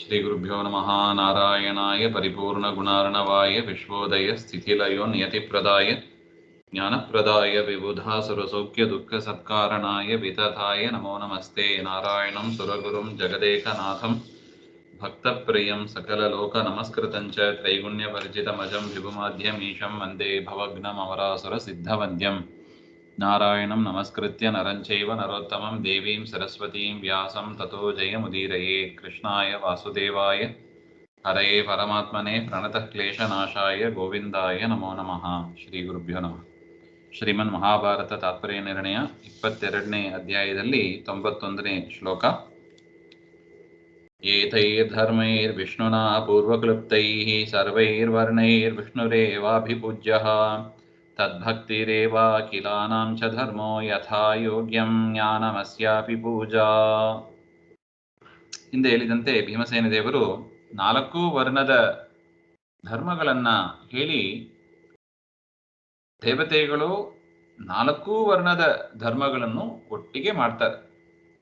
ಶ್ರೀಗುರುಭ್ಯೋ ನಮಃ. ನಾರಾಯಣಾಯ ಪರಿಪೂರ್ಣಗುಣಾರ್ಣವಾಯ ವಿಶ್ವೋದಯಸ್ಥಿತಿಲಯೋ ನಿಯತಿಪ್ರದಾಯ ಜ್ಞಾನಪ್ರದಾಯ ವಿಬುಧಾಸುರಸೌಖ್ಯದುಃಖಸತ್ಕಾರಣಾಯ ವಿತತಾಯ ನಮೋ ನಮಸ್ತೆ. ನಾರಾಯಣಂ ಸುರಗುರುಂ ಜಗದೇಕನಾಥಂ ಭಕ್ತಪ್ರಿಯಂ ಸಕಲಲೋಕನಮಸ್ಕೃತಂ ಚ ತ್ರೈಗುಣ್ಯವರ್ಜಿತಮಜಂ ವಿಭುಮಾದ್ಯಮೀಶಂ ವಂದೇ ಭವಘ್ನಮವರಾಸುರಸಿದ್ಧವಂದ್ಯಂ. ನಾರಾಯಣಂ ನಮಸ್ಕೃತ್ಯ ನರಂ ಚೈವ ನರೋತ್ತಮಂ ದೇವೀಂ ಸರಸ್ವತೀಂ ವ್ಯಾಸಂ ತತೋ ಜಯಮುದೀರಯೇ. ಕೃಷ್ಣಾಯ ವಾಸುದೇವಾಯ ಹರಯೇ ಪರಮಾತ್ಮನೇ ಪ್ರಣತಃ ಕ್ಲೇಶನಾಶಾಯ ಗೋವಿಂದಾಯ ನಮೋ ನಮಃ. ಶ್ರೀ ಗುರುಭ್ಯೋ ನಮಃ. ಶ್ರೀಮನ್ ಮಹಾಭಾರತ ತಾತ್ಪರ್ಯ ನಿರ್ಣಯ 22ನೇ ಅಧ್ಯಾಯದಲ್ಲಿ 91ನೇ ಶ್ಲೋಕ. ಏತೈರ್ಧರ್ಮೈರ್ವಿಷ್ಣುನಾ ಪೂರ್ವಕ್ಲುಪ್ತೈಃ ಸರ್ವೈರ್ವರ್ಣೈರ್ವಿಷ್ಣುರೇವಾಭಿಪೂಜ್ಯಃ ತದ್ಭಕ್ತಿರೇವಾಖಿಲಾನಾಂ ಚ ಧರ್ಮೋ ಯಥಾ ಯೋಗ್ಯಂ ಜ್ಞಾನಮಸ್ಯಾಪಿ ಪೂಜಾ. ಹಿಂದೆ ಹೇಳಿದಂತೆ ಭೀಮಸೇನ ದೇವರು 4 ವರ್ಣದ ಧರ್ಮಗಳನ್ನ ಹೇಳಿ, ದೇವತೆಗಳು 4 ವರ್ಣದ ಧರ್ಮಗಳನ್ನು ಒಟ್ಟಿಗೆ ಮಾಡ್ತಾರೆ.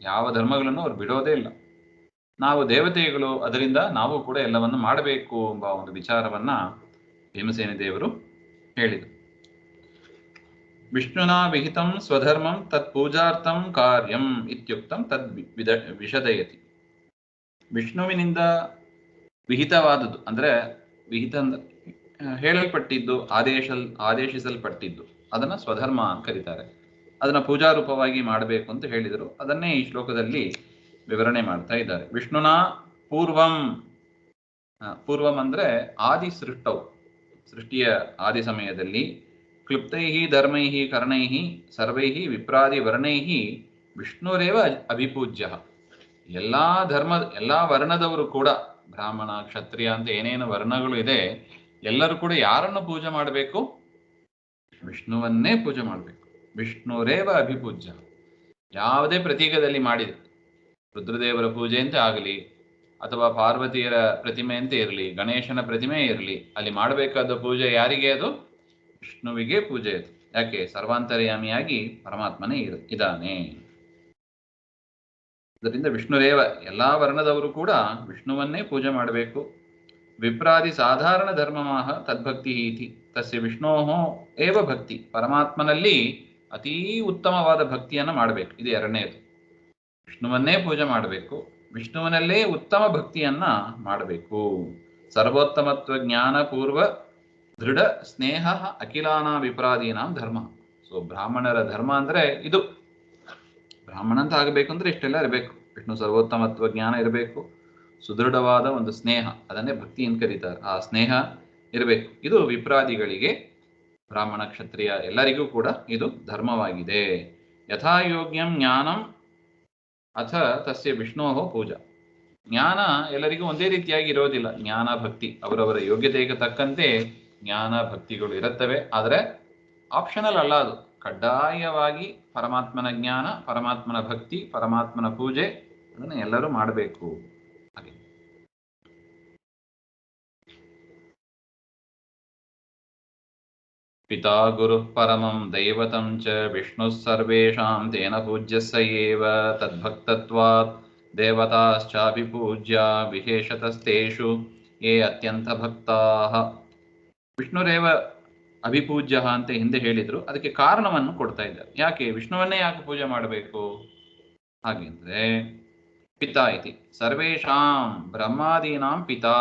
ಯಾವ ಧರ್ಮಗಳನ್ನು ಅವ್ರು ಬಿಡೋದೇ ಇಲ್ಲ. ನಾವು ದೇವತೆಗಳು, ಅದರಿಂದ ನಾವು ಕೂಡ ಎಲ್ಲವನ್ನು ಮಾಡಬೇಕು ಎಂಬ ಒಂದು ವಿಚಾರವನ್ನ ಭೀಮಸೇನ ದೇವರು ಹೇಳಿದರು. ವಿಷ್ಣುನಾ ವಿಹಿತಂ ಸ್ವಧರ್ಮಂ ತತ್ ಪೂಜಾರ್ಥಂ ಕಾರ್ಯಂ ಇತ್ಯುಕ್ತಂ ತದ್ ವಿಶದಯತಿ. ವಿಷ್ಣುವಿನಿಂದ ವಿಹಿತವಾದದ್ದು ಅಂದ್ರೆ ವಿಹಿತ ಹೇಳಲ್ಪಟ್ಟಿದ್ದು, ಆದೇಶಿಸಲ್ಪಟ್ಟಿದ್ದು, ಅದನ್ನ ಸ್ವಧರ್ಮ ಅಂತ ಕರೀತಾರೆ. ಅದನ್ನ ಪೂಜಾರೂಪವಾಗಿ ಮಾಡಬೇಕು ಅಂತ ಹೇಳಿದರು. ಅದನ್ನೇ ಈ ಶ್ಲೋಕದಲ್ಲಿ ವಿವರಣೆ ಮಾಡ್ತಾ ಇದ್ದಾರೆ. ವಿಷ್ಣುನಾ ಪೂರ್ವಂ ಅಂದ್ರೆ ಆದಿ ಸೃಷ್ಟಿಯ ಆದಿ ಸಮಯದಲ್ಲಿ ಕ್ಲುಪ್ತೈಃ ಧರ್ಮೈಃ ಕರ್ಣೈಃ ಸರ್ವೈಃ ವಿಪ್ರಾದಿ ವರ್ಣೈಃ ವಿಷ್ಣುರೇವ ಅಭಿಪೂಜ್ಯ. ಎಲ್ಲಾ ವರ್ಣದವರು ಕೂಡ, ಬ್ರಾಹ್ಮಣ ಕ್ಷತ್ರಿಯ ಅಂತ ಏನೇನು ವರ್ಣಗಳು ಇದೆ, ಎಲ್ಲರೂ ಕೂಡ ಯಾರನ್ನು ಪೂಜೆ ಮಾಡಬೇಕು? ವಿಷ್ಣುವನ್ನೇ ಪೂಜೆ ಮಾಡಬೇಕು. ವಿಷ್ಣುರೇವ ಅಭಿಪೂಜ್ಯ. ಯಾವುದೇ ಪ್ರತೀಕದಲ್ಲಿ ಮಾಡಿದೆ, ರುದ್ರದೇವರ ಪೂಜೆ ಅಂತ ಆಗಲಿ, ಅಥವಾ ಪಾರ್ವತಿಯರ ಪ್ರತಿಮೆ ಅಂತ ಇರಲಿ, ಗಣೇಶನ ಪ್ರತಿಮೆ ಇರಲಿ, ಅಲ್ಲಿ ಮಾಡಬೇಕಾದ ಪೂಜೆ ಯಾರಿಗೆ? ಅದು ವಿಷ್ಣುವಿಗೆ ಪೂಜೆ. ಅದು ಯಾಕೆ? ಸರ್ವಾಂತರ್ಯಾಮಿಯಾಗಿ ಪರಮಾತ್ಮನೇ ಇದ್ದಾನೆ. ಅದರಿಂದ ವಿಷ್ಣುರೇವ, ಎಲ್ಲಾ ವರ್ಣದವರು ಕೂಡ ವಿಷ್ಣುವನ್ನೇ ಪೂಜೆ ಮಾಡಬೇಕು. ವಿಪ್ರಾದಿ ಸಾಧಾರಣ ಧರ್ಮಮಾಹ ತದ್ಭಕ್ತಿ ಇತಿ ತಸ್ಯ ವಿಷ್ಣೋಃ ಏವ ಭಕ್ತಿ. ಪರಮಾತ್ಮನಲ್ಲಿ ಅತೀ ಉತ್ತಮವಾದ ಭಕ್ತಿಯನ್ನು ಮಾಡಬೇಕು. ಇದು ಎರಡನೇದು. ವಿಷ್ಣುವನ್ನೇ ಪೂಜೆ ಮಾಡಬೇಕು, ವಿಷ್ಣುವಿನಲ್ಲೇ ಉತ್ತಮ ಭಕ್ತಿಯನ್ನ ಮಾಡಬೇಕು. ಸರ್ವೋತ್ತಮತ್ವ ಜ್ಞಾನ ಪೂರ್ವ ದೃಢ ಸ್ನೇಹ ಅಖಿಲಾನಾ ವಿಪ್ರಾದೀನಾಂ ಧರ್ಮ. ಸೊ ಬ್ರಾಹ್ಮಣರ ಧರ್ಮ ಅಂದ್ರೆ ಇದು. ಬ್ರಾಹ್ಮಣ ಅಂತ ಆಗಬೇಕು ಅಂದ್ರೆ ಇಷ್ಟೆಲ್ಲ ಇರಬೇಕು. ವಿಷ್ಣು ಸರ್ವೋತ್ತಮತ್ವ ಜ್ಞಾನ ಇರಬೇಕು, ಸುದೃಢವಾದ ಒಂದು ಸ್ನೇಹ, ಅದನ್ನೇ ಭಕ್ತಿ ಅಂತ ಕರೀತಾರೆ. ಆ ಸ್ನೇಹ ಇರಬೇಕು. ಇದು ವಿಪ್ರಾದಿಗಳಿಗೆ, ಬ್ರಾಹ್ಮಣ ಕ್ಷತ್ರಿಯ ಎಲ್ಲರಿಗೂ ಕೂಡ ಇದು ಧರ್ಮವಾಗಿದೆ. ಯಥಾಯೋಗ್ಯಂ ಜ್ಞಾನಂ ಅಥ ತಸ್ಯ ವಿಷ್ಣೋಃ ಪೂಜಾ. ಜ್ಞಾನ ಎಲ್ಲರಿಗೂ ಒಂದೇ ರೀತಿಯಾಗಿ ಇರೋದಿಲ್ಲ. ಜ್ಞಾನ ಭಕ್ತಿ ಅವರವರ ಯೋಗ್ಯತೆಗೆ ತಕ್ಕಂತೆ ಜ್ಞಾನ ಭಕ್ತಿಗಳು ಇರುತ್ತವೆ. ಆದರೆ ಆಪ್ಷನಲ್ ಅಲ್ಲ, ಅದು ಕಡ್ಡಾಯವಾಗಿ ಪರಮಾತ್ಮನ ಜ್ಞಾನ, ಪರಮಾತ್ಮನ ಭಕ್ತಿ, ಪರಮಾತ್ಮನ ಪೂಜೆ, ಅದನ್ನು ಎಲ್ಲರೂ ಮಾಡಬೇಕು. ಹಾಗೆ ಪಿತಾ ಗುರು ಪರಮಂ ದೈವತಂ ಚ ವಿಷ್ಣು ಸರ್ವೇಷಾಂ ತೇನ ಪೂಜ್ಯಸ್ಸ ಏವ ತದ್ಭಕ್ತತ್ವಾತ್ ದೇವತಾಶ್ಚಾಭಿಪೂಜ್ಯ ವಿಶೇಷತಸ್ತೇಷು ಯೇ ಅತ್ಯಂತ ಭಕ್ತಾಃ. ವಿಷ್ಣುರೇವ ಅಭಿಪೂಜ್ಯ ಅಂತ ಹಿಂದೆ ಹೇಳಿದ್ರು. ಅದಕ್ಕೆ ಕಾರಣವನ್ನು ಕೊಡ್ತಾ ಇದ್ದಾರೆ. ಯಾಕೆ ವಿಷ್ಣುವನ್ನೇ ಯಾಕೆ ಪೂಜೆ ಮಾಡಬೇಕು? ಹಾಗೆಂದ್ರೆ ಪಿತಾ ಇತಿ ಸರ್ವೇಷಾಂ ಬ್ರಹ್ಮಾದೀನಾಂ ಪಿತಾ.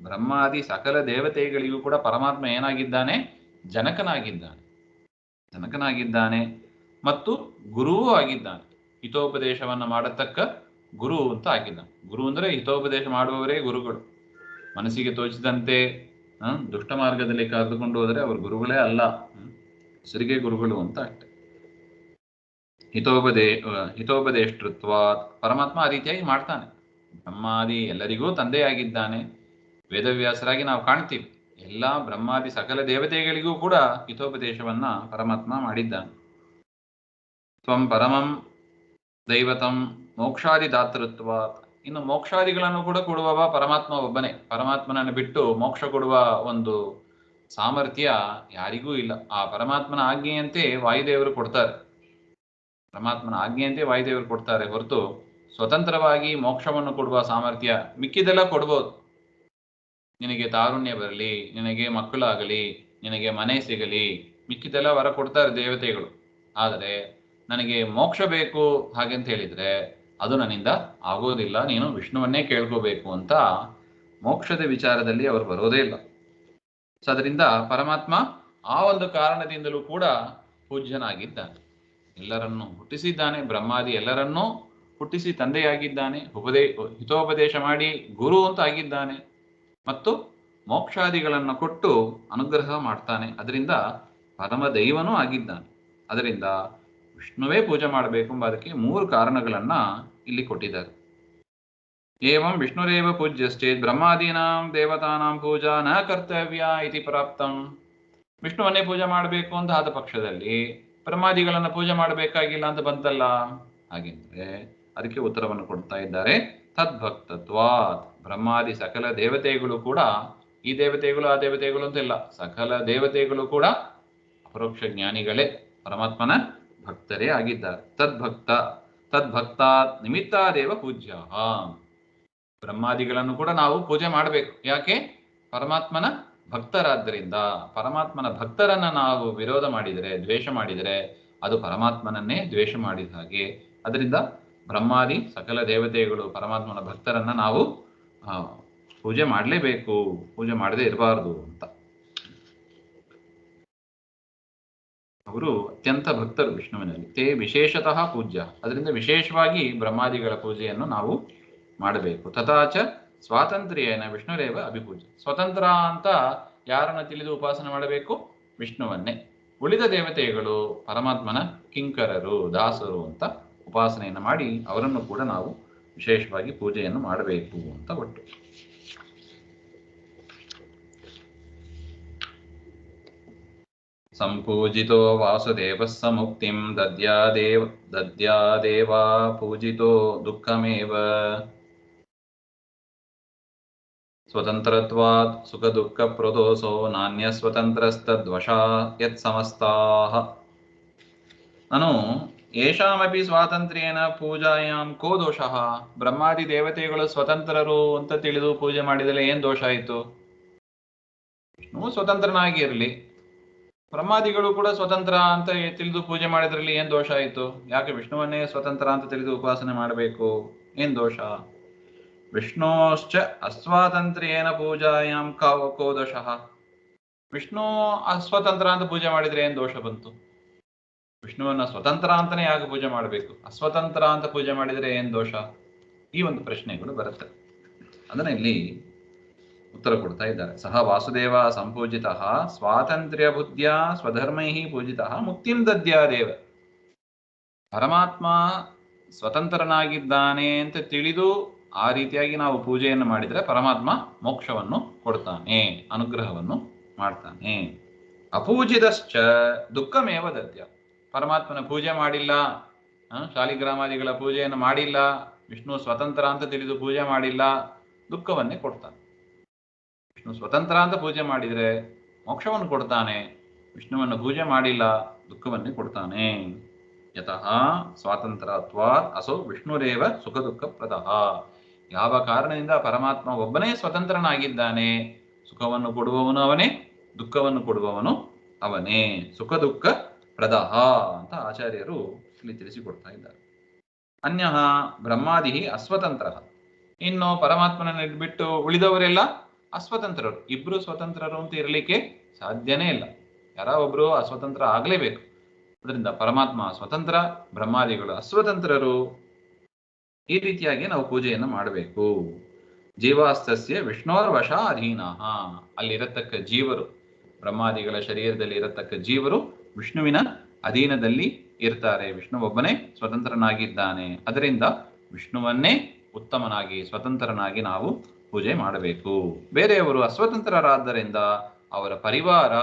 ಬ್ರಹ್ಮಾದಿ ಸಕಲ ದೇವತೆಗಳಿಗೂ ಕೂಡ ಪರಮಾತ್ಮ ಏನಾಗಿದ್ದಾನೆ? ಜನಕನಾಗಿದ್ದಾನೆ ಮತ್ತು ಗುರುವೂ ಆಗಿದ್ದಾನೆ. ಹಿತೋಪದೇಶವನ್ನು ಮಾಡತಕ್ಕ ಗುರು ಅಂತ ಆಗಿದ್ದಾನೆ. ಗುರು ಅಂದ್ರೆ ಹಿತೋಪದೇಶ ಮಾಡುವವರೇ ಗುರುಗಳು. ಮನಸ್ಸಿಗೆ ತೋಚಿದಂತೆ ದುಷ್ಟ ಮಾರ್ಗದಲ್ಲಿ ಕರೆದುಕೊಂಡು ಹೋದರೆ ಅವರು ಗುರುಗಳೇ ಅಲ್ಲ, ಹೆಸರಿಗೆ ಗುರುಗಳು ಅಂತ ಅಷ್ಟೆ. ಹಿತೋಪದೇಷ್ಟೃತ್ವ ಪರಮಾತ್ಮ ಆ ರೀತಿಯಾಗಿ ಮಾಡ್ತಾನೆ. ಬ್ರಹ್ಮಾದಿ ಎಲ್ಲರಿಗೂ ತಂದೆಯಾಗಿದ್ದಾನೆ. ವೇದವ್ಯಾಸರಾಗಿ ನಾವು ಕಾಣ್ತೀವಿ. ಎಲ್ಲ ಬ್ರಹ್ಮಾದಿ ಸಕಲ ದೇವತೆಗಳಿಗೂ ಕೂಡ ಹಿತೋಪದೇಶವನ್ನ ಪರಮಾತ್ಮ ಮಾಡಿದ್ದಾನೆ. ತ್ವಂ ಪರಮಂ ದೈವತಂ ಮೋಕ್ಷಾದಿ ದಾತೃತ್ವ. ಇನ್ನು ಮೋಕ್ಷಾದಿಗಳನ್ನು ಕೂಡ ಕೊಡುವವ ಪರಮಾತ್ಮ ಒಬ್ಬನೇ. ಪರಮಾತ್ಮನನ್ನು ಬಿಟ್ಟು ಮೋಕ್ಷ ಕೊಡುವ ಒಂದು ಸಾಮರ್ಥ್ಯ ಯಾರಿಗೂ ಇಲ್ಲ. ಆ ಪರಮಾತ್ಮನ ಆಜ್ಞೆಯಂತೆ ವಾಯುದೇವರು ಕೊಡ್ತಾರೆ. ಹೊರತು ಸ್ವತಂತ್ರವಾಗಿ ಮೋಕ್ಷವನ್ನು ಕೊಡುವ ಸಾಮರ್ಥ್ಯ ಮಿಕ್ಕಿದೆಲ್ಲ ಕೊಡ್ಬೋದು. ನಿನಗೆ ತಾರುಣ್ಯ ಬರಲಿ, ನಿನಗೆ ಮಕ್ಕಳಾಗಲಿ, ನಿನಗೆ ಮನೆ ಸಿಗಲಿ, ಮಿಕ್ಕಿದೆಲ್ಲ ವರ ಕೊಡ್ತಾರೆ ದೇವತೆಗಳು. ಆದರೆ ನನಗೆ ಮೋಕ್ಷ ಬೇಕು ಹಾಗೆಂತ ಹೇಳಿದರೆ ಅದು ನನ್ನಿಂದ ಆಗೋದಿಲ್ಲ, ನೀನು ವಿಷ್ಣುವನ್ನೇ ಕೇಳ್ಕೋಬೇಕು ಅಂತ ಮೋಕ್ಷದ ವಿಚಾರದಲ್ಲಿ ಅವರು ಬರೋದೇ ಇಲ್ಲ. ಸೊ ಅದರಿಂದ ಪರಮಾತ್ಮ ಆ ಒಂದು ಕಾರಣದಿಂದಲೂ ಕೂಡ ಪೂಜ್ಯನಾಗಿದ್ದಾನೆ. ಎಲ್ಲರನ್ನೂ ಹುಟ್ಟಿಸಿದ್ದಾನೆ, ಬ್ರಹ್ಮಾದಿ ಎಲ್ಲರನ್ನೂ ಹುಟ್ಟಿಸಿ ತಂದೆಯಾಗಿದ್ದಾನೆ, ಹಿತೋಪದೇಶ ಮಾಡಿ ಗುರು ಅಂತ ಆಗಿದ್ದಾನೆ, ಮತ್ತು ಮೋಕ್ಷಾದಿಗಳನ್ನು ಕೊಟ್ಟು ಅನುಗ್ರಹ ಮಾಡ್ತಾನೆ. ಅದರಿಂದ ಪರಮದೈವನೂ ಆಗಿದ್ದಾನೆ. ಅದರಿಂದ ವಿಷ್ಣುವೇ ಪೂಜೆ ಮಾಡಬೇಕು ಎಂಬ ಅದಕ್ಕೆ 3 ಕಾರಣಗಳನ್ನ ಇಲ್ಲಿ ಕೊಟ್ಟಿದ್ದಾರೆ. ಏವಂ ವಿಷ್ಣುರೇವ ಪೂಜ್ಯಶ್ಚೇತ್ ಬ್ರಹ್ಮಾದೀನಾಂ ದೇವತಾನಾಂ ಪೂಜಾ ನ ಕರ್ತವ್ಯ ಇತಿ ಪ್ರಾಪ್ತಂ. ವಿಷ್ಣುವನ್ನೇ ಪೂಜೆ ಮಾಡಬೇಕು ಅಂತ ಆದ ಪಕ್ಷದಲ್ಲಿ ಬ್ರಹ್ಮಾದಿಗಳನ್ನ ಪೂಜೆ ಮಾಡಬೇಕಾಗಿಲ್ಲ ಅಂತ ಬಂತಲ್ಲ. ಹಾಗೆಂದ್ರೆ ಅದಕ್ಕೆ ಉತ್ತರವನ್ನು ಕೊಡ್ತಾ ಇದ್ದಾರೆ. ತದ್ಭಕ್ತತ್ವಾತ್, ಬ್ರಹ್ಮಾದಿ ಸಕಲ ದೇವತೆಗಳು ಕೂಡ, ಈ ದೇವತೆಗಳು ಆ ದೇವತೆಗಳು ಅಂತಿಲ್ಲ, ಸಕಲ ದೇವತೆಗಳು ಕೂಡ ಅಪರೋಕ್ಷ ಜ್ಞಾನಿಗಳೇ, ಪರಮಾತ್ಮನ ಭಕ್ತರೇ ಆಗಿದ್ದಾರೆ. ತದ್ಭಕ್ತಾತ್ ನಿಮಿತ್ತಾದೇವ ಪೂಜ್ಯ. ಬ್ರಹ್ಮಾದಿಗಳನ್ನು ಕೂಡ ನಾವು ಪೂಜೆ ಮಾಡಬೇಕು. ಯಾಕೆ? ಪರಮಾತ್ಮನ ಭಕ್ತರಾದ್ದರಿಂದ. ಪರಮಾತ್ಮನ ಭಕ್ತರನ್ನ ನಾವು ವಿರೋಧ ಮಾಡಿದರೆ, ದ್ವೇಷ ಮಾಡಿದರೆ ಅದು ಪರಮಾತ್ಮನನ್ನೇ ದ್ವೇಷ ಮಾಡಿದ ಹಾಗೆ. ಅದರಿಂದ ಬ್ರಹ್ಮಾದಿ ಸಕಲ ದೇವತೆಗಳು ಪರಮಾತ್ಮನ ಭಕ್ತರನ್ನ ನಾವು ಪೂಜೆ ಮಾಡಲೇಬೇಕು, ಪೂಜೆ ಮಾಡದೇ ಇರಬಾರದು ಅಂತ. ಅವರು ಅತ್ಯಂತ ಭಕ್ತರು ವಿಷ್ಣುವಿನಲ್ಲಿ. ತೇ ವಿಶೇಷತಃ ಪೂಜ್ಯ. ಅದರಿಂದ ವಿಶೇಷವಾಗಿ ಬ್ರಹ್ಮಾದಿಗಳ ಪೂಜೆಯನ್ನು ನಾವು ಮಾಡಬೇಕು. ತಥಾಚ ಸ್ವಾತಂತ್ರ್ಯೇನ ವಿಷ್ಣುರೇವ ಅಭಿಪೂಜ್ಯ. ಸ್ವತಂತ್ರ ಅಂತ ಯಾರನ್ನ ತಿಳಿದು ಉಪಾಸನೆ ಮಾಡಬೇಕು? ವಿಷ್ಣುವನ್ನೇ. ಉಳಿದ ದೇವತೆಗಳು ಪರಮಾತ್ಮನ ಕಿಂಕರರು, ದಾಸರು ಅಂತ ಉಪಾಸನೆಯನ್ನು ಮಾಡಿ ಅವರನ್ನು ಕೂಡ ನಾವು ವಿಶೇಷವಾಗಿ ಪೂಜೆಯನ್ನು ಮಾಡಬೇಕು ಅಂತ ಒಟ್ಟು. ಸಂಪೂಜಿತೋ ವಾಸುದೇವಸ್ಸ ಮುಕ್ತಿಂ ದದ್ಯಾದೇವಾ ಪೂಜಿತೋ ದುಃಖಮೇವ. ಸ್ವತಂತ್ರತ್ವಾತ್ ಸುಖ ದುಃಖ ಪ್ರದೋಷೋ ನಾಣ್ಯ ಸ್ವತಂತ್ರಸ್ತದ್ವಶಾ ಯತ್ ಸಮಸ್ತಾಃ. ನಾನು ಯೇಷಾಮಪಿ ಸ್ವಾತಂತ್ರ್ಯೇನ ಪೂಜಾಯಾಂ ಕೋ ದೋಷಃ. ಬ್ರಹ್ಮಾದಿ ದೇವತೆಗಳು ಸ್ವತಂತ್ರರು ಅಂತ ತಿಳಿದು ಪೂಜೆ ಮಾಡಿದರೆ ಏನ್ ದೋಷ ಆಯಿತು? ವಿಷ್ಣು ಸ್ವತಂತ್ರನಾಗಿ ಇರಲಿ, ಬ್ರಹ್ಮಾದಿಗಳು ಕೂಡ ಸ್ವತಂತ್ರ ಅಂತ ತಿಳಿದು ಪೂಜೆ ಮಾಡಿದ್ರಲ್ಲಿ ಏನ್ ದೋಷ ಆಯಿತು? ಯಾಕೆ ವಿಷ್ಣುವನ್ನೇ ಸ್ವತಂತ್ರ ಅಂತ ತಿಳಿದು ಉಪಾಸನೆ ಮಾಡಬೇಕು? ಏನ್ ದೋಷ? ವಿಷ್ಣೋಶ್ಚ ಅಸ್ವಾತಂತ್ರ್ಯೇನ ಪೂಜಾಯಾಂ ಕೋ ದೋಷಃ. ವಿಷ್ಣು ಅಸ್ವತಂತ್ರ ಅಂತ ಪೂಜೆ ಮಾಡಿದ್ರೆ ಏನ್ ದೋಷ ಬಂತು? ವಿಷ್ಣುವನ್ನ ಸ್ವತಂತ್ರ ಅಂತಾನೆ ಯಾಕೆ ಪೂಜೆ ಮಾಡಬೇಕು? ಅಸ್ವತಂತ್ರ ಅಂತ ಪೂಜೆ ಮಾಡಿದರೆ ಏನ್ ದೋಷ? ಈ ಒಂದು ಪ್ರಶ್ನೆಗಳು ಬರುತ್ತೆ. ಅದನ್ನ ಇಲ್ಲಿ ಉತ್ತರ ಕೊಡ್ತಾ ಇದ್ದಾರೆ. ಸಹ ವಾಸುದೇವ ಸಂಪೂಜಿತ ಸ್ವಾತಂತ್ರ್ಯ ಬುದ್ಧಿಯ ಸ್ವಧರ್ಮೈ ಪೂಜಿತ ಮುಕ್ತಿಂ ದದ್ಯಾದೇವ. ಪರಮಾತ್ಮ ಸ್ವತಂತ್ರನಾಗಿದ್ದಾನೆ ಅಂತ ತಿಳಿದು ಆ ರೀತಿಯಾಗಿ ನಾವು ಪೂಜೆಯನ್ನು ಮಾಡಿದರೆ ಪರಮಾತ್ಮ ಮೋಕ್ಷವನ್ನು ಕೊಡ್ತಾನೆ, ಅನುಗ್ರಹವನ್ನು ಮಾಡ್ತಾನೆ. ಅಪೂಜಿತಶ್ಚ ದುಃಖಮೇವ ದದ್ಯ. ಪರಮಾತ್ಮನ ಪೂಜೆ ಮಾಡಿಲ್ಲ, ಶಾಲಿಗ್ರಾಮಾದಿಗಳ ಪೂಜೆಯನ್ನು ಮಾಡಿಲ್ಲ, ವಿಷ್ಣು ಸ್ವತಂತ್ರ ಅಂತ ತಿಳಿದು ಪೂಜೆ ಮಾಡಿಲ್ಲ, ದುಃಖವನ್ನೇ ಕೊಡ್ತಾನೆ. ವಿಷ್ಣು ಸ್ವತಂತ್ರ ಅಂತ ಪೂಜೆ ಮಾಡಿದರೆ ಮೋಕ್ಷವನ್ನು ಕೊಡ್ತಾನೆ, ವಿಷ್ಣುವನ್ನು ಪೂಜೆ ಮಾಡಿಲ್ಲ ದುಃಖವನ್ನೇ ಕೊಡ್ತಾನೆ. ಯತಃ ಸ್ವಾತಂತ್ರ್ಯತ್ವಾತ್ ಅಸೋ ವಿಷ್ಣುರೇವ ಸುಖ ದುಃಖ ಪ್ರದಃ. ಯಾವ ಕಾರಣದಿಂದ ಪರಮಾತ್ಮ ಒಬ್ಬನೇ ಸ್ವತಂತ್ರನಾಗಿದ್ದಾನೆ, ಸುಖವನ್ನು ಕೊಡುವವನು ಅವನೇ, ದುಃಖವನ್ನು ಕೊಡುವವನು ಅವನೇ. ಸುಖ ದುಃಖ ಪ್ರದಃ ಅಂತ ಆಚಾರ್ಯರು ಇಲ್ಲಿ ತಿಳಿಸಿಕೊಡ್ತಾ ಇದ್ದಾರೆ. ಅನ್ಯಃ ಬ್ರಹ್ಮಾದಿ ಅಸ್ವತಂತ್ರ. ಇನ್ನು ಪರಮಾತ್ಮನನ್ನು ಬಿಟ್ಟು ಉಳಿದವರೆಲ್ಲ ಅಸ್ವತಂತ್ರರು. ಇಬ್ರು ಸ್ವತಂತ್ರರು ಅಂತ ಇರಲಿಕ್ಕೆ ಸಾಧ್ಯನೇ ಇಲ್ಲ. ಯಾರೋ ಒಬ್ರು ಅಸ್ವತಂತ್ರ ಆಗಲೇಬೇಕು. ಅದರಿಂದ ಪರಮಾತ್ಮ ಸ್ವತಂತ್ರ, ಬ್ರಹ್ಮಾದಿಗಳು ಅಸ್ವತಂತ್ರರು. ಈ ರೀತಿಯಾಗಿ ನಾವು ಪೂಜೆಯನ್ನು ಮಾಡಬೇಕು. ಜೀವಾಸ್ತಸ್ಯ ವಿಷ್ಣೋರ್ವಶ ಅಧೀನಃ. ಅಲ್ಲಿರತಕ್ಕ ಜೀವರು, ಬ್ರಹ್ಮಾದಿಗಳ ಶರೀರದಲ್ಲಿ ಇರತಕ್ಕ ಜೀವರು ವಿಷ್ಣುವಿನ ಅಧೀನದಲ್ಲಿ ಇರ್ತಾರೆ. ವಿಷ್ಣು ಒಬ್ಬನೇ ಸ್ವತಂತ್ರನಾಗಿದ್ದಾನೆ. ಅದರಿಂದ ವಿಷ್ಣುವನ್ನೇ ಉತ್ತಮನಾಗಿ ಸ್ವತಂತ್ರನಾಗಿ ನಾವು ಪೂಜೆ ಮಾಡಬೇಕು. ಬೇರೆಯವರು ಅಸ್ವತಂತ್ರರಾದ್ದರಿಂದ ಅವರ ಪರಿವಾರ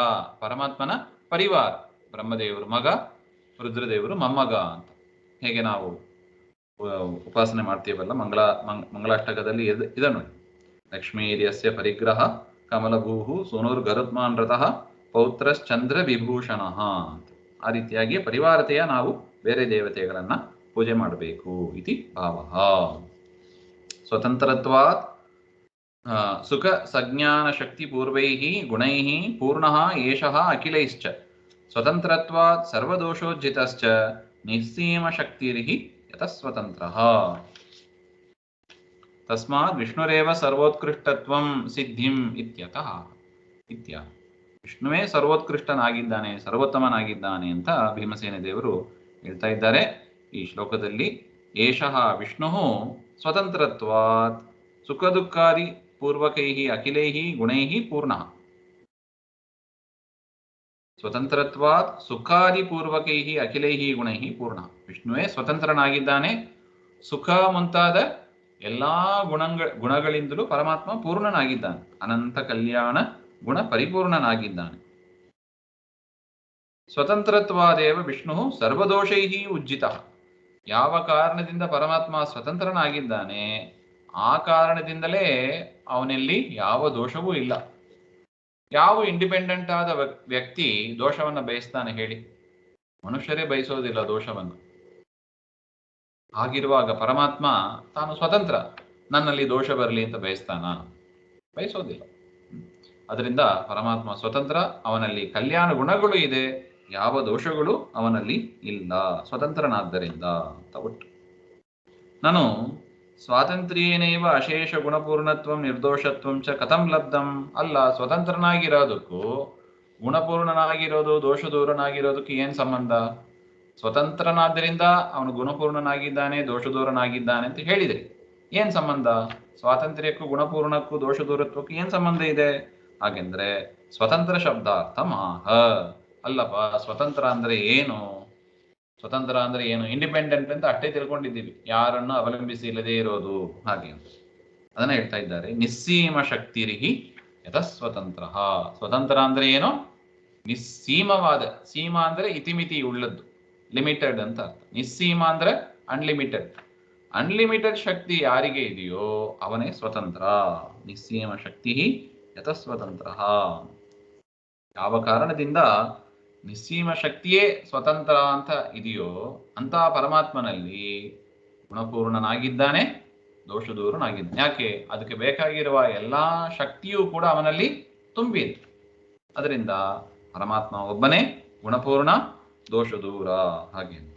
ಪರಮಾತ್ಮನ ಪರಿವಾರ. ಬ್ರಹ್ಮದೇವರು ಮಗ, ರುದ್ರದೇವರು ಮೊಮ್ಮಗ ಅಂತ ಹೇಗೆ ನಾವು ಉಪಾಸನೆ ಮಾಡ್ತೀವಲ್ಲ, ಮಂಗಳಾಷ್ಟಕದಲ್ಲಿ ಇದೆ ನೋಡಿ. ಲಕ್ಷ್ಮೀರ್ಯಸ್ಯ ಪರಿಗ್ರಹ ಕಮಲಭೂಹು ಸೋನೂರ್ ಗರುತ್ಮಾನ್ ರಥಃ ಪೌತ್ರಶ್ಚಂದ್ರ ವಿಭೂಷಣ ಅಂತ. ಆ ರೀತಿಯಾಗಿ ಪರಿವಾರತೆಯ ನಾವು ಬೇರೆ ದೇವತೆಗಳನ್ನ ಪೂಜೆ ಮಾಡಬೇಕು ಇತಿ ಭಾವಃ. ಸ್ವತಂತ್ರತ್ವಾತ್ ಸುಖ ಸಜ್ಞಾನ ಶಕ್ತಿ ಪೂರ್ವೈಃ ಗುಣೈಃ ಪೂರ್ಣಃ ಏಷಃ ಅಖಿಲೈಶ್ಚ ಸ್ವತಂತ್ರತ್ವಾತ್ ಸರ್ವದೋಷೋಜ್ಜಿತಶ್ಚ ನಿಸ್ಸೀಮ ಶಕ್ತಿರಿಹಿ ಯತಃ ಸ್ವತಂತ್ರಃ. ತಸ್ಮಾತ್ ವಿಷ್ಣುರೇವ ಸರ್ವೋತ್ಕೃಷ್ಟತ್ವಂ ಸಿದ್ಧಿಂ ಇತ್ಯತಃ ಇತ್ಯ. ವಿಷ್ಣುವೇ ಸರ್ವೋತ್ಕೃಷ್ಟನಾಗಿದ್ದಾನೆ, ಸರ್ವೋತ್ತಮನಾಗಿದ್ದಾನೆ ಅಂತ ಭೀಮಸೇನ ದೇವರು ಹೇಳ್ತಾ ಇದ್ದಾರೆ ಈ ಶ್ಲೋಕದಲ್ಲಿ. ಏಷಃ ವಿಷ್ಣು ಸ್ವತಂತ್ರತ್ವಾತ್ ಸುಖ ದುಃಖಾದಿ ಪೂರ್ವಕೈಃ ಅಖಿಲೈಃ ಗುಣೈಃ ಪೂರ್ಣಃ. ಸ್ವತಂತ್ರತ್ವಾತ್ ಸುಖಾದಿ ಪೂರ್ವಕೈಃ ಅಖಿಲೈಃ ಗುಣೈಃ ಪೂರ್ಣಃ. ವಿಷ್ಣುವೇ ಸ್ವತಂತ್ರನಾಗಿದ್ದಾನೆ, ಸುಖ ಮುಂತಾದ ಎಲ್ಲಾ ಗುಣಗಳಿಂದಲೂ ಪರಮಾತ್ಮ ಪೂರ್ಣನಾಗಿದ್ದಾನೆ, ಅನಂತ ಕಲ್ಯಾಣ ಗುಣ ಪರಿಪೂರ್ಣನಾಗಿದ್ದಾನೆ. ಸ್ವತಂತ್ರತ್ವಾದೇವ ವಿಷ್ಣು ಸರ್ವದೋಷೈಃ ಉಜ್ಜಿತಃ. ಯಾವ ಕಾರಣದಿಂದ ಪರಮಾತ್ಮ ಸ್ವತಂತ್ರನಾಗಿದ್ದಾನೆ ಆ ಕಾರಣದಿಂದಲೇ ಅವನಲ್ಲಿ ಯಾವ ದೋಷವೂ ಇಲ್ಲ. ಯಾವ ಇಂಡಿಪೆಂಡೆಂಟ್ ಆದ ವ್ಯಕ್ತಿ ದೋಷವನ್ನು ಬಯಸ್ತಾನೆ ಹೇಳಿ? ಮನುಷ್ಯರೇ ಬಯಸೋದಿಲ್ಲ ದೋಷವನ್ನು. ಹಾಗಿರುವಾಗ ಪರಮಾತ್ಮ ತಾನು ಸ್ವತಂತ್ರ, ನನ್ನಲ್ಲಿ ದೋಷ ಬರಲಿ ಅಂತ ಬಯಸ್ತಾನ? ಬಯಸೋದಿಲ್ಲ. ಅದರಿಂದ ಪರಮಾತ್ಮ ಸ್ವತಂತ್ರ, ಅವನಲ್ಲಿ ಕಲ್ಯಾಣ ಗುಣಗಳು ಇದೆ, ಯಾವ ದೋಷಗಳು ಅವನಲ್ಲಿ ಇಲ್ಲ, ಸ್ವತಂತ್ರನಾದ್ದರಿಂದ ಅಂತ ಒಟ್ಟು. ನಾನು ಸ್ವಾತಂತ್ರ್ಯೇನೈವ ಅಶೇಷ ಗುಣಪೂರ್ಣತ್ವಂ ನಿರ್ದೋಷತ್ವಂ ಚ ಕಥಂ ಲಬ್ಧಂ. ಅಲ್ಲ, ಸ್ವತಂತ್ರನಾಗಿರೋದಕ್ಕೂ ಗುಣಪೂರ್ಣನಾಗಿರೋದು ದೋಷ ದೂರನಾಗಿರೋದಕ್ಕೆ ಏನು ಸಂಬಂಧ? ಸ್ವತಂತ್ರನಾದ್ದರಿಂದ ಅವನು ಗುಣಪೂರ್ಣನಾಗಿದ್ದಾನೆ, ದೋಷ ದೂರನಾಗಿದ್ದಾನೆ ಅಂತ ಹೇಳಿದ್ರಿ. ಏನ್ ಸಂಬಂಧ? ಸ್ವಾತಂತ್ರ್ಯಕ್ಕೂ ಗುಣಪೂರ್ಣಕ್ಕೂ ದೋಷ ದೂರತ್ವಕ್ಕೂ ಏನ್ ಸಂಬಂಧ ಇದೆ? ಹಾಗೆಂದ್ರೆ ಸ್ವತಂತ್ರ ಶಬ್ದಾರ್ಥ ಮಾಹ. ಅಲ್ಲಪ್ಪ, ಸ್ವತಂತ್ರ ಅಂದ್ರೆ ಏನು? ಸ್ವತಂತ್ರ ಅಂದ್ರೆ ಏನು? ಇಂಡಿಪೆಂಡೆಂಟ್ ಅಂತ ಅಷ್ಟೇ ತಿಳ್ಕೊಂಡಿದ್ದೀವಿ, ಯಾರನ್ನು ಅವಲಂಬಿಸಿ ಇಲ್ಲದೆ ಇರೋದು, ಹಾಗೆ ಅದನ್ನ ಹೇಳ್ತಾ ಇದ್ದಾರೆ. ನಿಸ್ಸೀಮ ಶಕ್ತಿರಿಹಿ ಯತಃ ಸ್ವತಂತ್ರ. ಸ್ವತಂತ್ರ ಅಂದ್ರೆ ಏನು? ನಿಸ್ಸೀಮವಾದ, ಸೀಮ ಅಂದ್ರೆ ಇತಿಮಿತಿ ಉಳ್ಳದ್ದು, ಲಿಮಿಟೆಡ್ ಅಂತ ಅರ್ಥ. ನಿಸ್ಸೀಮ ಅಂದ್ರೆ ಅನ್ಲಿಮಿಟೆಡ್. ಅನ್ಲಿಮಿಟೆಡ್ ಶಕ್ತಿ ಯಾರಿಗೆ ಇದೆಯೋ ಅವನೇ ಸ್ವತಂತ್ರ. ನಿಸ್ಸೀಮ ಶಕ್ತಿ ಯತಃ ಸ್ವತಂತ್ರ. ಯಾವ ಕಾರಣದಿಂದ ನಿಸ್ಸೀಮ ಶಕ್ತಿಯೇ ಸ್ವತಂತ್ರ ಅಂತ ಇದೆಯೋ ಅಂತ ಪರಮಾತ್ಮನಲ್ಲಿ ಗುಣಪೂರ್ಣನಾಗಿದ್ದಾನೆ, ದೋಷ ದೂರನಾಗಿದ್ದಾನೆ. ಯಾಕೆ? ಅದಕ್ಕೆ ಬೇಕಾಗಿರುವ ಎಲ್ಲಾ ಶಕ್ತಿಯೂ ಕೂಡ ಅವನಲ್ಲಿ ತುಂಬಿದೆ. ಅದರಿಂದ ಪರಮಾತ್ಮ ಒಬ್ಬನೇ ಗುಣಪೂರ್ಣ, ದೋಷ ದೂರ, ಹಾಗೆ ಅಂತ.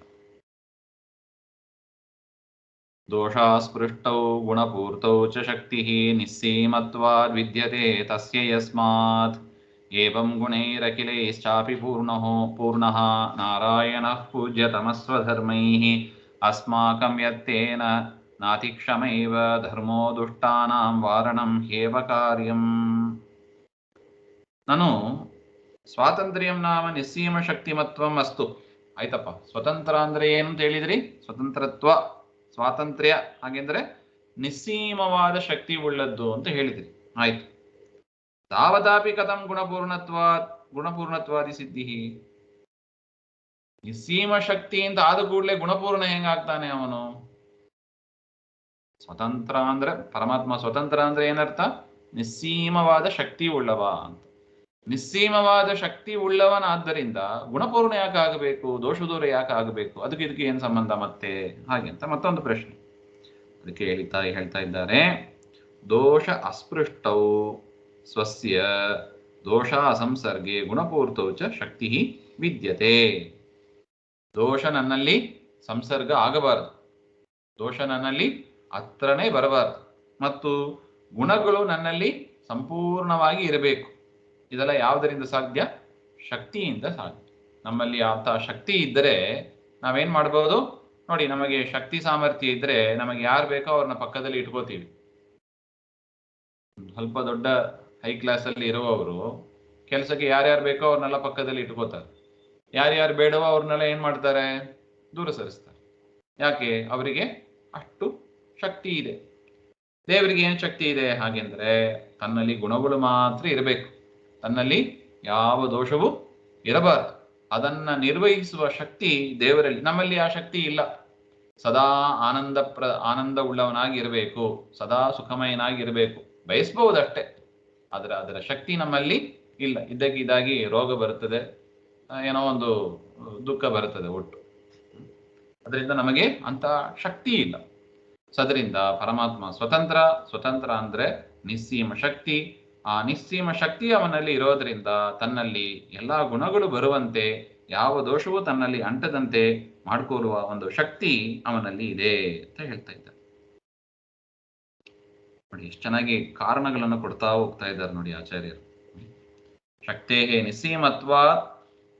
ದೋಷಾಸ್ಪೃಷ್ಟೌ ಗುಣಪೂರ್ತೌ ಚ ಶಕ್ತಿ ನಿಸ್ಸೀಮತ್ವಾದ್ ವಿದ್ಯತೆ ತಸ್ಯ ಯಸ್ಮಾತ್ ಏವಂ ಗುಣೈರಖಿಲೈಶ್ಚಾಪಿ ಪೂರ್ಣಃ ನಾರಾಯಣಃ ಪೂಜ್ಯತಮಸ್ವಧರ್ಮೈಃ ಅಸ್ಮಾಕಂ ಯತ್ತೇನ ನಾತಿಕ್ಷಮೈವ ಧರ್ಮೋ ದುಷ್ಟಾನಾಂ ವಾರಣಂ ಹೇವ ಕಾರ್ಯಂ. ನಾನು ಸ್ವಾತಂತ್ರ್ಯಂ ನಾಮ ನಿಸ್ಸೀಮ ಶಕ್ತಿಮತ್ವಂ ಅಸ್ತು. ಆಯ್ತಪ್ಪ, ಸ್ವತಂತ್ರ ಅಂದ್ರೆ ಏನು ಅಂತ ಹೇಳಿದ್ರಿ? ಸ್ವತಂತ್ರತ್ವ, ಸ್ವಾತಂತ್ರ್ಯ ಹಾಗೆಂದ್ರೆ ನಿಸ್ಸೀಮವಾದ ಶಕ್ತಿ ಉಳ್ಳದ್ದು ಅಂತ ಹೇಳಿದ್ರಿ. ಆಯ್ತು. ತಾವದಾಪಿ ಕಥಂ ಗುಣಪೂರ್ಣತ್ವಾದಿ ಸಿದ್ಧಿ. ನಿಸ್ಸೀಮ ಶಕ್ತಿಯಿಂದ ಆದ ಕೂಡಲೇ ಗುಣಪೂರ್ಣ ಹೆಂಗಾಗ್ತಾನೆ ಅವನು? ಸ್ವತಂತ್ರ ಅಂದ್ರೆ ಪರಮಾತ್ಮ ಸ್ವತಂತ್ರ ಅಂದ್ರೆ ಏನರ್ಥ? ನಿಸ್ಸೀಮವಾದ ಶಕ್ತಿ ಉಳ್ಳವ ಅಂತ. ನಿಸ್ಸೀಮವಾದ ಶಕ್ತಿ ಉಳ್ಳವನಾದ್ದರಿಂದ ಗುಣಪೂರ್ಣ ಯಾಕೆ ಆಗಬೇಕು, ದೋಷ ದೂರ ಯಾಕೆ ಆಗಬೇಕು? ಇದಕ್ಕೆ ಏನು ಸಂಬಂಧ ಮತ್ತೆ? ಹಾಗೆ ಅಂತ ಮತ್ತೊಂದು ಪ್ರಶ್ನೆ. ಅದಕ್ಕೆ ಹೇಳ್ತಾ ಇದ್ದಾರೆ, ದೋಷ ಅಸ್ಪೃಷ್ಟೌ ಸ್ವಸ್ಯ ದೋಷ ಅಸಂಸರ್ಗೆ ಗುಣಪೂರ್ತೌ ಚ ಶಕ್ತಿ ವಿದ್ಯತೆ. ದೋಷ ನನ್ನಲ್ಲಿ ಸಂಸರ್ಗ ಆಗಬಾರದು, ದೋಷ ನನ್ನಲ್ಲಿ ಹತ್ರನೇ ಬರಬಾರದು, ಮತ್ತು ಗುಣಗಳು ನನ್ನಲ್ಲಿ ಸಂಪೂರ್ಣವಾಗಿ ಇರಬೇಕು. ಇದೆಲ್ಲ ಯಾವುದರಿಂದ ಸಾಧ್ಯ? ಶಕ್ತಿಯಿಂದ ಸಾಧ್ಯ. ನಮ್ಮಲ್ಲಿ ಅಂತಹ ಶಕ್ತಿ ಇದ್ದರೆ ನಾವೇನ್ ಮಾಡ್ಬೋದು ನೋಡಿ. ನಮಗೆ ಶಕ್ತಿ ಸಾಮರ್ಥ್ಯ ಇದ್ರೆ ನಮಗೆ ಯಾರು ಬೇಕೋ ಅವ್ರನ್ನ ಪಕ್ಕದಲ್ಲಿ ಇಟ್ಕೋತೀವಿ. ಸ್ವಲ್ಪ ದೊಡ್ಡ ಹೈ ಕ್ಲಾಸ್ ಅಲ್ಲಿ ಇರುವವರು ಕೆಲಸಕ್ಕೆ ಯಾರ್ಯಾರು ಬೇಕೋ ಅವ್ರನ್ನೆಲ್ಲ ಪಕ್ಕದಲ್ಲಿ ಇಟ್ಕೋತಾರೆ. ಯಾರ್ಯಾರು ಬೇಡವೋ ಅವ್ರನ್ನೆಲ್ಲ ಏನ್ ಮಾಡ್ತಾರೆ? ದೂರ ಸರಿಸ್ತಾರೆ. ಯಾಕೆ? ಅವರಿಗೆ ಅಷ್ಟು ಶಕ್ತಿ ಇದೆ. ದೇವರಿಗೆ ಏನು ಶಕ್ತಿ ಇದೆ? ಹಾಗೆಂದ್ರೆ ತನ್ನಲ್ಲಿ ಗುಣಗಳು ಮಾತ್ರ ಇರಬೇಕು, ತನ್ನಲ್ಲಿ ಯಾವ ದೋಷವೂ ಇರಬಾರದು. ಅದನ್ನ ನಿರ್ವಹಿಸುವ ಶಕ್ತಿ ದೇವರಲ್ಲಿ. ನಮ್ಮಲ್ಲಿ ಆ ಶಕ್ತಿ ಇಲ್ಲ. ಸದಾ ಆನಂದ ಉಳ್ಳವನಾಗಿ ಇರಬೇಕು, ಸದಾ ಸುಖಮಯನಾಗಿರಬೇಕು ಬಯಸ್ಬಹುದಷ್ಟೇ. ಆದರೆ ಅದರ ಶಕ್ತಿ ನಮ್ಮಲ್ಲಿ ಇಲ್ಲ. ಇದ್ದಕ್ಕಿದ್ದಾಗಿ ರೋಗ ಬರುತ್ತದೆ, ಏನೋ ಒಂದು ದುಃಖ ಬರುತ್ತದೆ ಒಟ್ಟು. ಅದರಿಂದ ನಮಗೆ ಅಂತ ಶಕ್ತಿ ಇಲ್ಲ. ಸದರಿಂದ ಪರಮಾತ್ಮ ಸ್ವತಂತ್ರ. ಸ್ವತಂತ್ರ ಅಂದ್ರೆ ನಿಸ್ಸೀಮ ಶಕ್ತಿ. ಆ ನಿಸ್ಸೀಮ ಶಕ್ತಿ ಅವನಲ್ಲಿ ಇರೋದ್ರಿಂದ ತನ್ನಲ್ಲಿ ಎಲ್ಲಾ ಗುಣಗಳು ಬರುವಂತೆ, ಯಾವ ದೋಷವೂ ತನ್ನಲ್ಲಿ ಅಂಟದಂತೆ ಮಾಡಿಕೊಳ್ಳುವ ಒಂದು ಶಕ್ತಿ ಅವನಲ್ಲಿ ಇದೆ ಅಂತ ಹೇಳ್ತಾ ಇದ್ದಾರೆ ನೋಡಿ. ಎಷ್ಟು ಚೆನ್ನಾಗಿ ಕಾರಣಗಳನ್ನು ಕೊಡ್ತಾ ಹೋಗ್ತಾ ಇದ್ದಾರೆ ನೋಡಿ ಆಚಾರ್ಯರು. ಶಕ್ತೇ ನಿಸ್ಸೀಮತ್ವಾತ್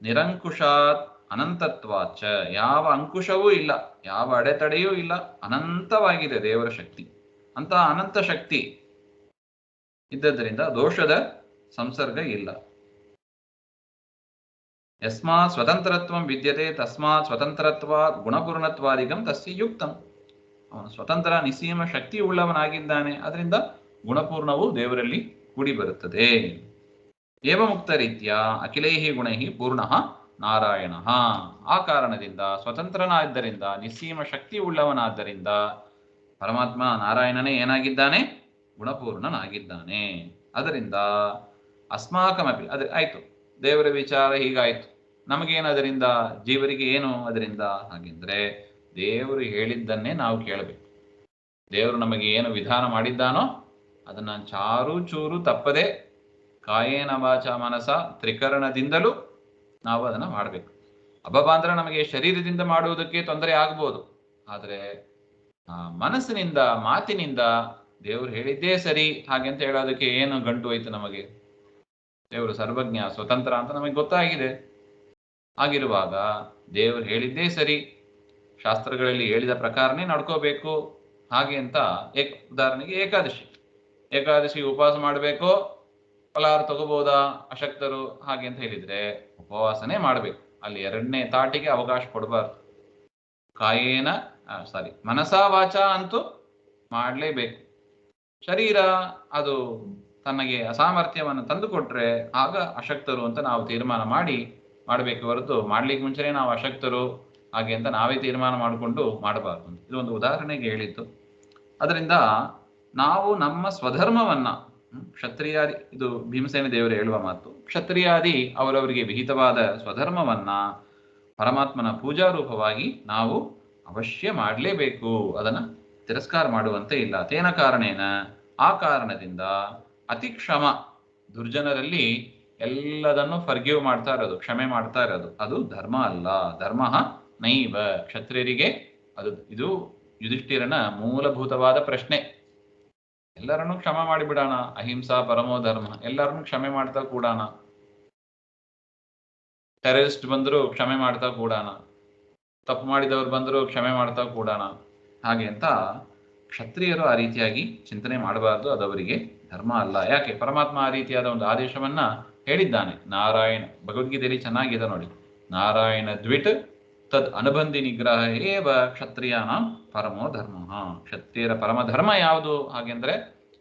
ನಿರಂಕುಶಾತ್ ಅನಂತತ್ವಾಚ. ಯಾವ ಅಂಕುಶವೂ ಇಲ್ಲ, ಯಾವ ಅಡೆತಡೆಯೂ ಇಲ್ಲ, ಅನಂತವಾಗಿದೆ ದೇವರ ಶಕ್ತಿ. ಅಂತ ಅನಂತ ಶಕ್ತಿ ಇದ್ದದರಿಂದ ದೋಷದ ಸಂಸರ್ಗ ಇಲ್ಲ. ಯಸ್ಮಾತ್ ಸ್ವತಂತ್ರತ್ವಂ ವಿದ್ಯತೆ ತಸ್ಮಾತ್ ಸ್ವತಂತ್ರತ್ವಾತ್ ಗುಣಪೂರ್ಣತ್ವಾದಿಗಂ ತಸ್ಯ ಯುಕ್ತಂ. ಅವನು ಸ್ವತಂತ್ರ ನಿಸ್ಸೀಮ ಶಕ್ತಿ ಉಳ್ಳವನಾಗಿದ್ದಾನೆ, ಅದರಿಂದ ಗುಣಪೂರ್ಣವು ದೇವರಲ್ಲಿ ಕೂಡಿ ಬರುತ್ತದೆ. ಏವಮುಕ್ತ ರೀತ್ಯ ಅಖಿಲೈಹಿ ಗುಣೈಹಿ ಪೂರ್ಣಃ ನಾರಾಯಣ. ಆ ಕಾರಣದಿಂದ ಸ್ವತಂತ್ರನಾದ್ದರಿಂದ, ನಿಸ್ಸೀಮ ಶಕ್ತಿ ಉಳ್ಳವನಾದ್ದರಿಂದ ಪರಮಾತ್ಮ ನಾರಾಯಣನೇ ಏನಾಗಿದ್ದಾನೆ? ಗುಣಪೂರ್ಣನಾಗಿದ್ದಾನೆ. ಅದರಿಂದ ಅಸ್ಮಾಕಮಪಿ ಅದು ಆಯ್ತು, ದೇವರ ವಿಚಾರ ಹೀಗಾಯ್ತು. ನಮಗೇನು ಅದರಿಂದ? ಜೀವರಿಗೆ ಏನು ಅದರಿಂದ? ಹಾಗೆಂದ್ರೆ ದೇವರು ಹೇಳಿದ್ದನ್ನೇ ನಾವು ಕೇಳಬೇಕು. ದೇವರು ನಮಗೆ ಏನು ವಿಧಾನ ಮಾಡಿದ್ದಾನೋ ಅದನ್ನ ಚಾರು ಚೂರು ತಪ್ಪದೆ ಕಾಯೇನ ವಾಚ ಮನಸ ತ್ರಿಕರಣದಿಂದಲೂ ನಾವು ಅದನ್ನು ಮಾಡಬೇಕು. ಅಬ್ಬಬ್ಬ ಅಂದ್ರೆ ನಮಗೆ ಶರೀರದಿಂದ ಮಾಡುವುದಕ್ಕೆ ತೊಂದರೆ ಆಗ್ಬೋದು, ಆದರೆ ಮನಸ್ಸಿನಿಂದ, ಮಾತಿನಿಂದ ದೇವರು ಹೇಳಿದ್ದೇ ಸರಿ ಹಾಗೆ ಅಂತ ಹೇಳೋದಕ್ಕೆ ಏನು ಗಂಟು ಹೋಯ್ತು ನಮಗೆ? ದೇವರು ಸರ್ವಜ್ಞ ಸ್ವತಂತ್ರ ಅಂತ ನಮಗೆ ಗೊತ್ತಾಗಿದೆ. ಆಗಿರುವಾಗ ದೇವರು ಹೇಳಿದ್ದೇ ಸರಿ, ಶಾಸ್ತ್ರಗಳಲ್ಲಿ ಹೇಳಿದ ಪ್ರಕಾರನೇ ನಡ್ಕೋಬೇಕು ಹಾಗೆ ಅಂತ. ಉದಾಹರಣೆಗೆ ಏಕಾದಶಿ ಉಪವಾಸ ಮಾಡಬೇಕು, ಫಲಾಹಾರ ತಗೋಬಹುದಾ ಅಶಕ್ತರು ಹಾಗೆ ಅಂತ ಹೇಳಿದ್ರೆ ಉಪವಾಸನೇ ಮಾಡಬೇಕು. ಅಲ್ಲಿ ಎರಡನೇ ತಾಟಿಗೆ ಅವಕಾಶ ಕೊಡಬಾರ್ದು. ಕಾಯೇನ ಮನಸಾ ವಾಚ ಅಂತೂ ಮಾಡಲೇಬೇಕು. ಶರೀರ ಅದು ತನಗೆ ಅಸಾಮರ್ಥ್ಯವನ್ನು ತಂದುಕೊಟ್ರೆ ಆಗ ಅಶಕ್ತರು ಅಂತ ನಾವು ತೀರ್ಮಾನ ಮಾಡಬೇಕು ಹೊರತು ಮಾಡ್ಲಿಕ್ಕೆ ಮುಂಚೆನೇ ನಾವು ಅಶಕ್ತರು ಹಾಗೆ ಅಂತ ನಾವೇ ತೀರ್ಮಾನ ಮಾಡಿಕೊಂಡು ಮಾಡಬಾರ್ದು. ಇದು ಒಂದು ಉದಾಹರಣೆಗೆ ಹೇಳಿತ್ತು. ಅದರಿಂದ ನಾವು ನಮ್ಮ ಸ್ವಧರ್ಮವನ್ನ, ಕ್ಷತ್ರಿಯಾದಿ, ಇದು ಭೀಮಸೇನ ದೇವರು ಹೇಳುವ ಮಾತು, ಕ್ಷತ್ರಿಯಾದಿ ಅವರವರಿಗೆ ವಿಹಿತವಾದ ಸ್ವಧರ್ಮವನ್ನ ಪರಮಾತ್ಮನ ಪೂಜಾ ರೂಪವಾಗಿ ನಾವು ಅವಶ್ಯ ಮಾಡಲೇಬೇಕು. ಅದನ್ನ ತಿರಸ್ಕಾರ ಮಾಡುವಂತೆ ಇಲ್ಲ. ತೇನ ಕಾರಣೇನ, ಆ ಕಾರಣದಿಂದ ಅತಿಕ್ಷಮ, ದುರ್ಜನರಲ್ಲಿ ಎಲ್ಲದನ್ನು ಫರ್ಗಿವ್ ಮಾಡ್ತಾ ಇರೋದು, ಕ್ಷಮೆ ಮಾಡ್ತಾ ಇರೋದು, ಅದು ಧರ್ಮ ಅಲ್ಲ. ಧರ್ಮ ನೈವ. ಕ್ಷತ್ರಿಯರಿಗೆ ಇದು ಯುಧಿಷ್ಠಿರನ ಮೂಲಭೂತವಾದ ಪ್ರಶ್ನೆ. ಎಲ್ಲರನ್ನೂ ಕ್ಷಮ ಮಾಡಿಬಿಡೋಣ, ಅಹಿಂಸಾ ಪರಮೋ ಧರ್ಮ, ಎಲ್ಲರನ್ನೂ ಕ್ಷಮೆ ಮಾಡ್ತಾ ಕೂಡಾಣ. ಟೆರರಿಸ್ಟ್ ಬಂದರೂ ಕ್ಷಮೆ ಮಾಡ್ತಾ ಕೂಡಾಣ, ತಪ್ಪು ಮಾಡಿದವರು ಬಂದರೂ ಕ್ಷಮೆ ಮಾಡ್ತಾ ಕೂಡಾಣ ಹಾಗೆ ಅಂತ ಕ್ಷತ್ರಿಯರು ಆ ರೀತಿಯಾಗಿ ಚಿಂತನೆ ಮಾಡಬಾರ್ದು. ಅದವರಿಗೆ ಧರ್ಮ ಅಲ್ಲ. ಯಾಕೆ? ಪರಮಾತ್ಮ ಆ ರೀತಿಯಾದ ಒಂದು ಆದೇಶವನ್ನ ಹೇಳಿದ್ದಾನೆ. ನಾರಾಯಣ ಭಗವದ್ಗೀತೆಯಲ್ಲಿ ಚೆನ್ನಾಗಿದೆ ನೋಡಿ. ನಾರಾಯಣ ದ್ವಿಟ್ ತದ್ ಅನುಬಂಧಿ ನಿಗ್ರಹ ಏವ ಕ್ಷತ್ರಿಯಾನ ಪರಮೋ ಧರ್ಮ. ಕ್ಷತ್ರಿಯರ ಪರಮ ಧರ್ಮ ಯಾವುದು ಹಾಗೆಂದ್ರೆ,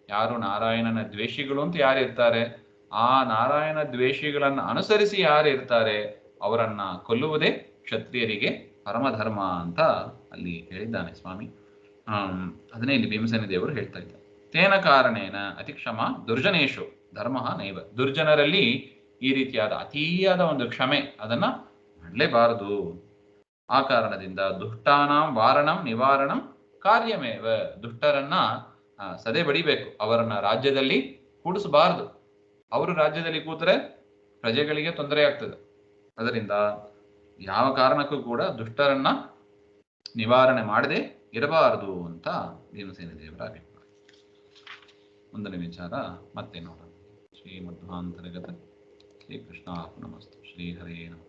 ಯಾರು ನಾರಾಯಣನ ದ್ವೇಷಿಗಳು ಅಂತ ಯಾರು ಇರ್ತಾರೆ, ಆ ನಾರಾಯಣ ದ್ವೇಷಿಗಳನ್ನು ಅನುಸರಿಸಿ ಯಾರು ಇರ್ತಾರೆ ಅವರನ್ನ ಕೊಲ್ಲುವುದೇ ಕ್ಷತ್ರಿಯರಿಗೆ ಪರಮಧರ್ಮ ಅಂತ ಅಲ್ಲಿ ಹೇಳಿದ್ದಾನೆ ಸ್ವಾಮಿ. ಅದನ್ನೇ ಇಲ್ಲಿ ಭೀಮಸೇನ ದೇವರು ಹೇಳ್ತಾ ಇದ್ದಾರೆ. ತೇನ ಕಾರಣೇನ ಅತಿಕ್ಷಮ ದುರ್ಜನೇಶು ಧರ್ಮ ನೈವ. ದುರ್ಜನರಲ್ಲಿ ಈ ರೀತಿಯಾದ ಅತೀಯಾದ ಒಂದು ಕ್ಷಮೆ ಅದನ್ನ ಮಾಡಲೇಬಾರದು. ಆ ಕಾರಣದಿಂದ ದುಷ್ಟಾನಾಂ ವಾರಣಂ ನಿವಾರಣಂ ಕಾರ್ಯಮೇವ. ದುಷ್ಟರನ್ನ ಸದೆ ಬಡಿಬೇಕು, ಅವರನ್ನ ರಾಜ್ಯದಲ್ಲಿ ಕೂಡಿಸಬಾರದು. ಅವರು ರಾಜ್ಯದಲ್ಲಿ ಕೂತ್ರೆ ಪ್ರಜೆಗಳಿಗೆ ತೊಂದರೆ ಆಗ್ತದೆ. ಅದರಿಂದ ಯಾವ ಕಾರಣಕ್ಕೂ ಕೂಡ ದುಷ್ಟರನ್ನ ನಿವಾರಣೆ ಮಾಡದೆ ಇರಬಾರದು ಅಂತ ಭೀಮಸೇನ ದೇವರ ಅಭಿಪ್ರಾಯ. ಮುಂದಿನ ವಿಚಾರ ಮತ್ತೆ ನೋಡೋಣ. ಶ್ರೀ ಮಧ್ವಾಂತರ್ಗತ ಶ್ರೀ ಕೃಷ್ಣಾರ್ಪಣಮಸ್ತು. ಶ್ರೀ ಹರೇ ನಮಃ.